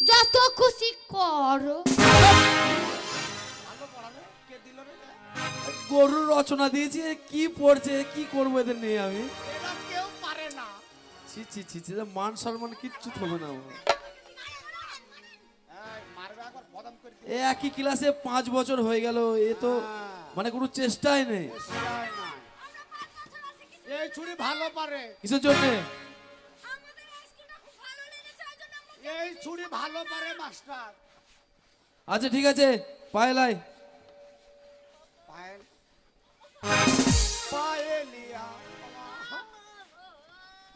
যত খুশি করো। ভালো পড়াবে কে দিল রে? গরুর রচনা দিয়েছি, কি পড়ছে, কি করবো এদের নিয়ে আমি? এরা কেউ পারে না। ছি ছি ছি ছি, মান সম্মান কিচ্ছু হবে না আমার। এই মারবে একবার বদম করে দিবে। এ একই ক্লাসে 5 বছর হয়ে গেল, এ তো মানে কোনো চেষ্টাই নেই। চেষ্টাই নাই। এই ছুরি ভালো পারে। কিসের জন্যে? এই ছুরি ভালো পারে মাস্টার। আচ্ছা ঠিক আছে, পায়েলাই। পায়েল পায়েলিয়া।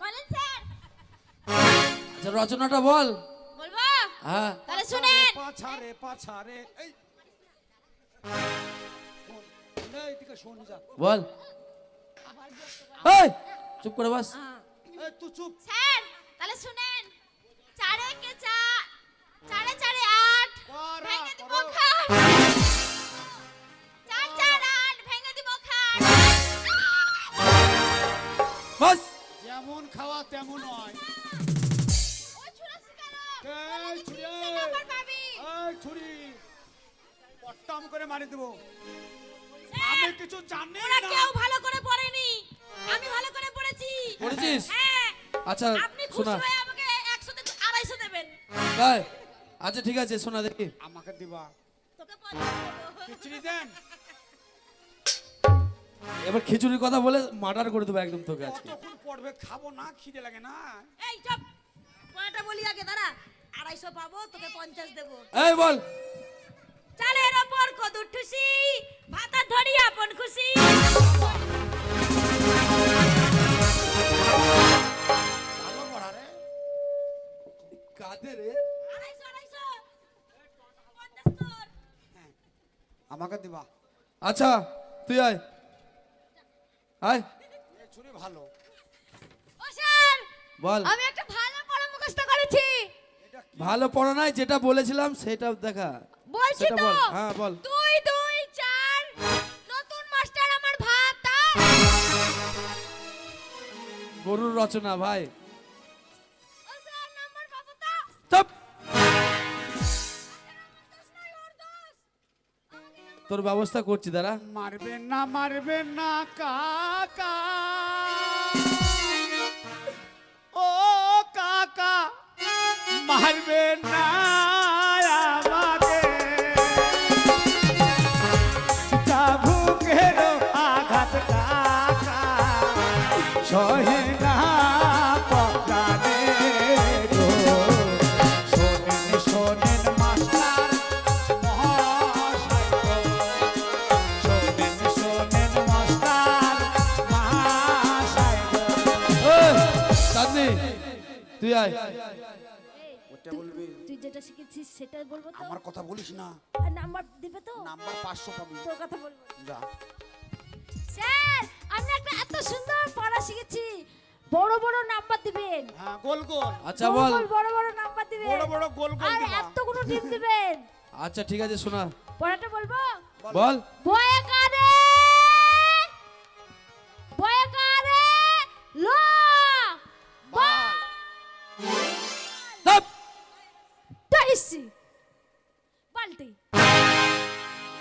বলেন স্যার। আচ্ছা রচনাটা বল। বলবো? হ্যাঁ তাহলে শুনেন। পাছারে পাছারে এই শোন, এই দিকে শোন যা। বল। এই চুপ করে বাস। এই তুই চুপ। স্যার তাহলে শুনেন। চারে কে চার, চারে চারে আট, করা, ভেঙে দিব করো। খাট। চার চার আট, ভেঙে দিব খাট। বাস। যেমন খাওয়া তেমন হয়। ওই ছুড়াছি কেন? এই ছুরি, তিনশো নাম্বার পাবি। এই ছুরি পট্টাম করে মারি দেবো। স্যার, আমি কিছু জানি ওরা না। কেউ ভালো করে পড়েনি, আমি ভালো করে পড়েছি। পড়েছিস? হ্যাঁ। আচ্ছা আপনি খুশি শোনা। হয়ে আমাকে 100 তে 250 দেবেন। তাই? আচ্ছা ঠিক আছে, শোনা দেখি। আমাকে দিবা। তোকে 50 দেবো। খিচুড়ি দেন। এবার খিচুড়ির কথা বলে মার্ডার করে দেবো একদম তোকে আজকে। কতক্ষণ পড়বে খাবো না, খিদে লাগে না। এই চুপ। পয়টা বলি আগে দাঁড়া। 250 পাবো, তোকে 50 দেবো। এই বল। চালের ওপর কদুর ঠুসি, ভাতা ধরি আপন খুশি। ভালো পড়া রে। কাদের রে? 250 50 তোর। আমাকে দিবা। আচ্ছা তুই আয় আয়। এই ছুরি ভালো। ও স্যার, বল। আমি একটা ভালো পড়া মুখস্থ করেছি। এটা কি? ভালো পড়া নাই, যেটা বলেছিলাম সেটা দেখা। বলছি সেটা তো। বল। হ্যাঁ বল। 2 2 4, নতুন মাস্টার আমার ভাতা। গরুর রচনা ভাই। ও স্যার, নাম্বার পাবো তো? চুপ। দোষ নাই, ওর দোষ। তোর ব্যবস্থা করছি দাঁড়া। মারবে না কাকা। ও কাকা মারবে না আমাকে। চাবুকের আঘাত কাকা সহে না পকানে গো। শোনেন শোনেন মাস্টার মহাশয় গো। শোনেন শোনেন মাস্টার মহাশয় গো। এই, চাঁদনি তুই আয়। ওটা বলবি। তুই যেটা শিখেছিস সেটা বলবো তো? আমার কথা বলিস না। আর নাম্বার দিবে তো? নাম্বার 500 পাবি। তোর কথা বলবো। যা। স্যার, আমি একটা এত সুন্দর পড়া শিখেছি। বড় বড় নাম্বার দিবেন। হ্যাঁ গোল গোল। আচ্ছা বল। বড় বড় নাম্বার দিবেন। বড় বড় গোল গোল আর দিবা। এতগুলো টিপ দিবেন। আচ্ছা ঠিক আছে, শোনা। পড়াটা বলবো? বল। বয়কারে বয়কারে লো বাল। চুপ। টহিসি বালতি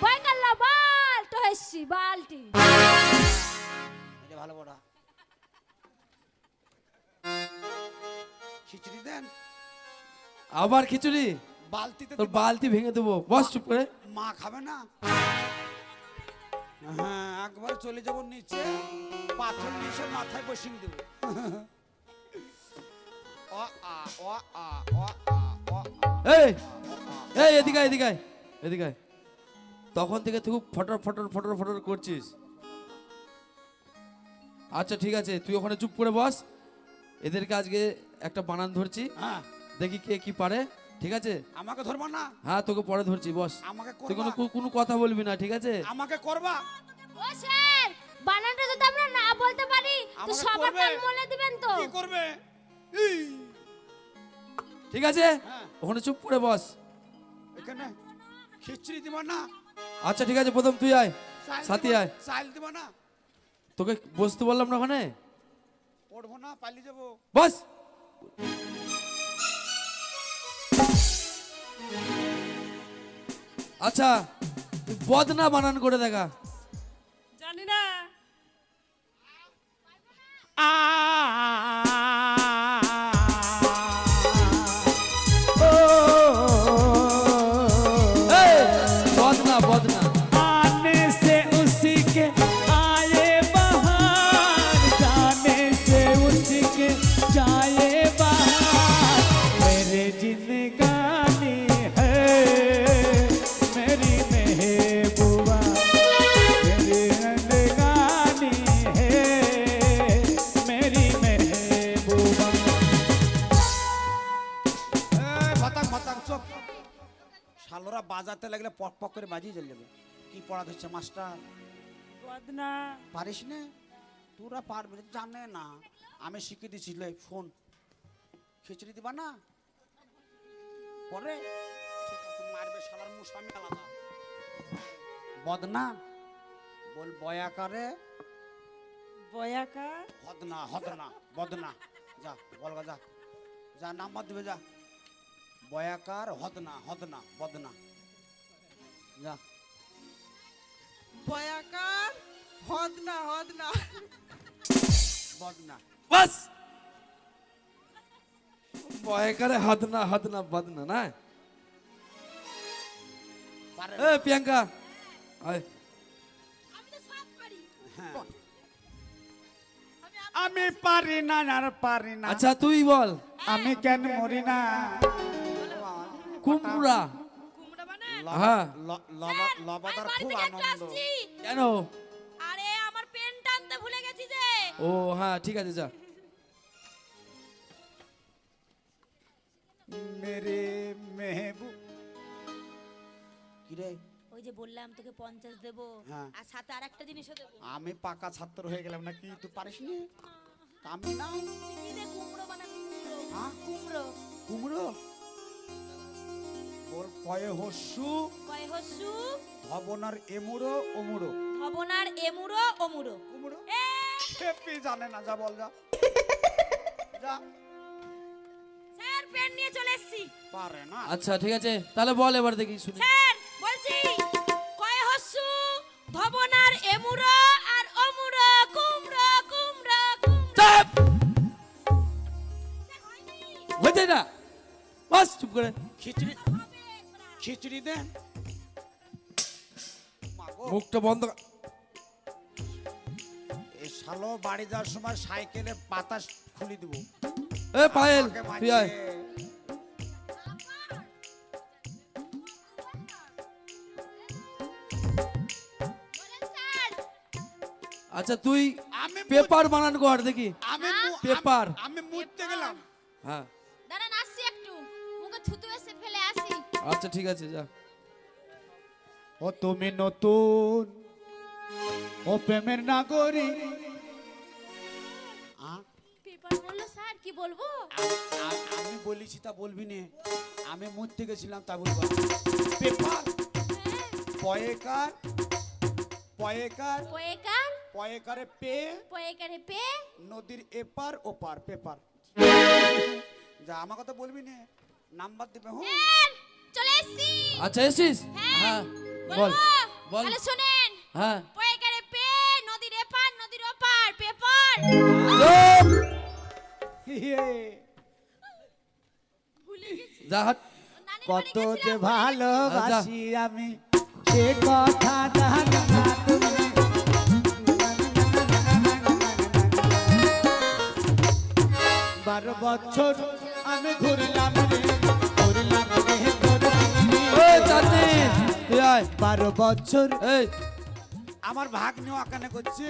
বয়কাল্লা বাল টহিসি বালতি। এটা ভালো পড়া। খিচুড়ি দেন। আবার খিচুড়ি? বালতিতে তোর দিবা। বালতি ভেঙে দেবো, বস চুপ করে। মা খাবে না। হ্যাঁ একবার চলে যাব নিচে, পাথর নিচে মাথায় বসিয়ে দেব। অ আ অ আ অ আ অ আ। এই এই এদিকে আয়, এদিকে আয়, এদিকে আয়। তখন থেকে তুই খুব ফটর ফটর ফটর ফটর করছিস। আচ্ছা ঠিক আছে, তুই ওখানে চুপ করে বস। এদেরকে আজকে একটা বানান ধরছি, হ্যাঁ দেখি কে কি পারে। ঠিক আছে? আমাকে ধরবা না। হ্যাঁ তোকে পরে ধরছি, বস। আমাকে তুই করবা। কোনো কথা বলবি না, ঠিক আছে? আমাকে করবা। ও স্যার, বানানটা যদি আমরা না বলতে পারি তো আমাকে সবার করবে। নাম বলে দিবেন তো? কি করবে? এই, ঠিক আছে, হ্যাঁ ওখানে চুপ করে বস। এখানে খিচুড়ি দিবা না। আচ্ছা ঠিক আছে, প্রথম তুই আয়, চাল সাথী দিবা- আয়। চাল দিবা না। তোকে বসতে বললাম না ওখানে, পড়বো না, পালিয়ে যাবো। বস। আচ্ছা তুই বদনা বানান করে দেখা। জানি না। এই, বদনা বদনা। आने से उसी के आए बहार, जाने से उसी के जाए बहार, मेरे जिंदगानी है मेरी महबूबा, मेरी जिंदगानी है मेरी महबूबा। ভাতাং ভাতাং চুপ। শালোরা বাজাতে লাগলে পক পক করে বাজিয়ে চলে যাবে। কি পড়া দিচ্ছে মাস্টার? বদনা। পারিস না? তোরা পারবি না, জানে না। আমি শিখিয়ে দিচ্ছি, লে ফোন খিচড়ি দিবা না পরে ঠিক আছে, মারবে শালার মুসামি আলাদা। বদনা বল বয়াকারে বয়াকা। হদনা হদনা বদনা। যা বলগা যা, যা নাম্বার দিবে যা। বয়াকার হদনা হদনা বদনা যা। বয়াকার হদনা হদনা। বদনা বাস বয়কারে হদনা হদনা বদনা না। পারে এ প্রিয়াঙ্কা আয়। আমি তো সব পারি। হ্যাঁ। আমি পারি না আর পারি না। আচ্ছা তুই বল। আমি কেন মরি না? কুমড়া। কুমড়া মানে? হ্যাঁ। লবাদার বাড়ি খুব থেকে একটু আনন্দ। আসছি। কেন? আরে আমার পেন টানতে ভুলে গেছি যে। ও হ্যাঁ ঠিক আছে যা। মেরে মেহবুব কি রে? ওই যে বললাম তোকে 50 দেব হ্যাঁ। আর সাথে আরেকটা জিনিসও দেব। আমি পাকা ছাত্র হয়ে গেলাম নাকি? তুই পারিস নি? আমি না কি রে কুমড়ো বানাবি কুমড়ো? হ্যাঁ? কুমড়ো। কুমড়ো বল কয়ে হস্যু কয় হসু ধবনার এমুড়ো ওমুড়ো। ভবনার এমুড়ো ওমুড়ো। কুমড়ো এ খেপি জানে না, যা বল যা যা। স্যার পেন নিয়ে চলে এসেছি। পারে না। আচ্ছা ঠিক আছে তাহলে বল এবার দেখি শুনি। স্যার বলছি কয় হসু ভবনার এমুড়ো আর ওমুড়ো কুমড়ো কুমড়ো কুমড়ো। চাপ স্যার, হয়নি। হয়েছে না বাস চুপ করে। খিচড়ি খিচড়ি দেন। মাগো, মুখটা বন্ধ কর। এই শালো বাড়ি যাওয়ার সময় সাইকেলে বাতাস খুলে দিব। এ পায়েল আমাকে তুই আয়। মারছে। বলেন স্যার। আচ্ছা তুই আমি পেপার বানান কর দেখি। আমি পেপার। আমি মুততে গেলাম। হ্যাঁ দাঁড়ান আসছি একটু মুখে থুতু এসে ফেলে আসি। আচ্ছা ঠিক আছে যা। ও তুমি নতুন ও প্রেমের নাগরিক। পেপার বললো স্যার কি বলবো? আমি বলেছি তা বলবি নে। আমি মুততে গেছিলাম তা বলবো। পেপার পয়েকার পয়েকার পয়েকার পয়েকারে পে পয়েকারে পে নদীর এপার ওপার পেপার। যা আমার কথা বলবি নে, নাম্বার দিবে। হুঁ স্যার চলে এসেছি। আচ্ছা এসিস হ্যাঁ বল বলবো? বল। তাহলে শুনেন হ্যাঁ পয়েকারে পে নদীর এপার নদীর ওপার পেপার। চুপ! ভুলে গেছি। যা হাট। নানির কত বাড়ি গেছিলাম, যে ভুলে গেছি। ভালোবাসি আমি সে কথা জানো না তুমি। 12 বছর আমি ঘুরলাম রে ঘুরলাম রে এই চাঁদনি তুই আয়। 12 বছর এই আমার ভাগ নিয়ে আকানে করছে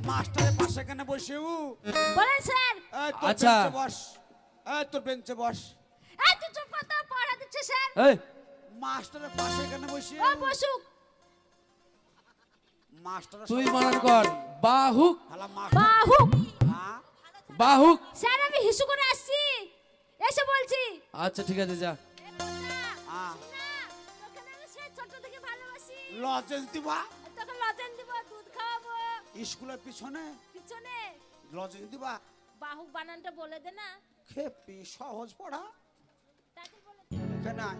মাস্টারের পাশে কেন বসেও। বলেন স্যার। এই তোর আচ্ছা। বেঞ্চে বস, এই তোর বেঞ্চে বস। এই তুই চুপ কর তো, পড়া দিচ্ছে স্যার। এই মাস্টারের পাশে কেন বসে? ও বসুক। মাস্টারের তুই সাথে- বানান কর বাহুক শালা মাস্টার বাহুক। হ্যাঁ? বাহুক। স্যার আমি হিসু করে আসছি এসে বলছি। আচ্ছা ঠিক আছে যা। এ বাবা, হ্যাঁ। না, তোকে না আমি সেই ছোট থেকে ভালোবাসি। লজেন্স দিবা তোকে লজেন দিব, দুধ খাওয়াবো। স্কুলের পিছনে পিছনে লজেন্স দিবা। বাহুক বানানটা বলে দে না। খেপি সহজ পড়া তাকে বলে দে। এখানে আয়।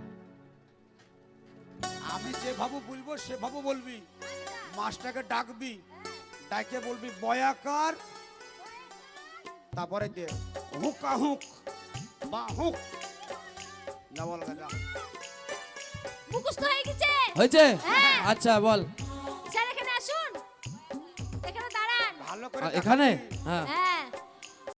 আমি যেভাবে বলবো সেভাবে বলবি। মাছটাকে ডাকবি, ডাকে বলবি বয়াকার, তারপরে দে হুকা হুক বা হুক। যা বল যা। মুখস্থ হয়ে গেছে। হয়েছে? হ্যাঁ। আচ্ছা বল। স্যার এখানে আসুন, এখানে দাঁড়ান। ভালো করে এখানে? দেখাবি। হ্যাঁ। হ্যাঁ